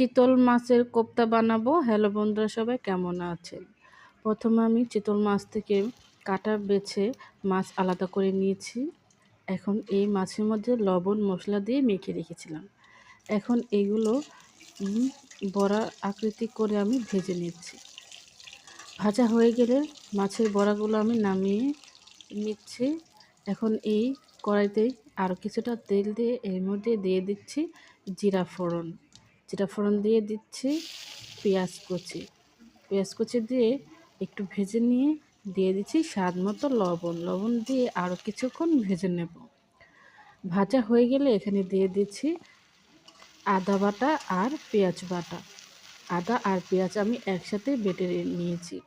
চিতল মাছের কোপ্তা বানাবো। হ্যালো বন্ধুরা, সবাই কেমন আছেন? প্রথমে আমি চিতল মাছ থেকে কাটা বেছে মাছ আলাদা করে নিয়েছি। এখন এই মাছের মধ্যে লবণ মশলা দিয়ে মেখে রেখেছিলাম। এখন এগুলো বড়া আকৃতি করে আমি ভেজে নিচ্ছি। ভাজা হয়ে গেলে মাছের বড়াগুলো আমি নামিয়ে নিচ্ছি। এখন এই কড়াইতে আরও কিছুটা তেল দিয়ে এর মধ্যে দিয়ে দিচ্ছি জিরা ফোড়ন দিয়ে দিচ্ছি পেঁয়াজ কুচি দিয়ে একটু ভেজে নিয়ে দিয়ে দিচ্ছি স্বাদ মতো লবণ দিয়ে আরও কিছুক্ষণ ভেজে নেব। ভাজা হয়ে গেলে এখানে দিয়ে দিচ্ছি আদা বাটা আর পেঁয়াজ বাটা। আদা আর পেঁয়াজ আমি একসাথে বেটে নিয়েছি।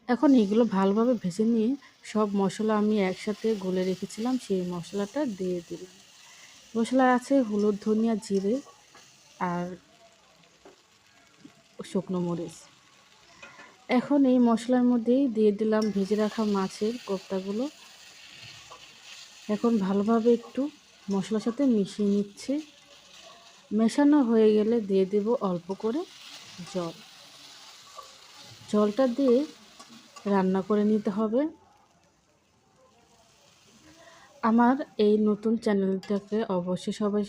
এখন এগুলো ভালোভাবে ভেজে নিয়ে সব মশলা আমি একসাথে গুলে রেখেছিলাম, সেই মশলাটা দিয়ে দিলাম। মশলা আছে হলুদ, ধনিয়া, জিরে আর শুকনো মরিচ। এখন এই মশলার মধ্যেই দিয়ে দিলাম ভেজে রাখা মাছের কোপ্তাগুলো। এখন ভালোভাবে একটু মশলার সাথে মিশিয়ে নিচ্ছে। মেশানো হয়ে গেলে দিয়ে দেব অল্প করে জলটা দিয়ে রান্না করে নিতে হবে। আমার এই নতুন চ্যানেলটাকে অবশ্যই সবাই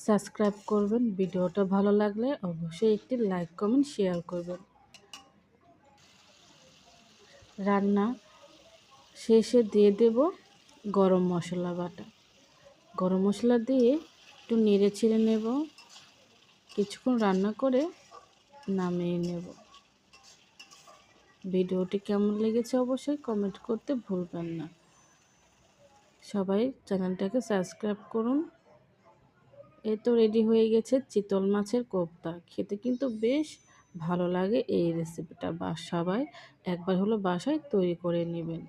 সাবস্ক্রাইব করবেন। ভিডিওটা ভালো লাগলে অবশ্যই একটি লাইক, কমেন্ট, শেয়ার করবেন। রান্না শেষে দিয়ে দেব গরম মশলা বাটা। গরম মশলা দিয়ে একটু নেড়ে ছেড়ে নেব। কিছুক্ষণ রান্না করে নামিয়ে নেব। ভিডিওটি কেমন লেগেছে অবশ্যই কমেন্ট করতে ভুলবেন না। সবাই চ্যানেলটাকে সাবস্ক্রাইব করুন। এই তো রেডি হয়ে গেছে চিতল মাছের কোপ্তা। খেতে কিন্তু বেশ ভালো লাগে এই রেসিপিটা। সবাই একবার হলো বাসায় তৈরি করে নেবেন।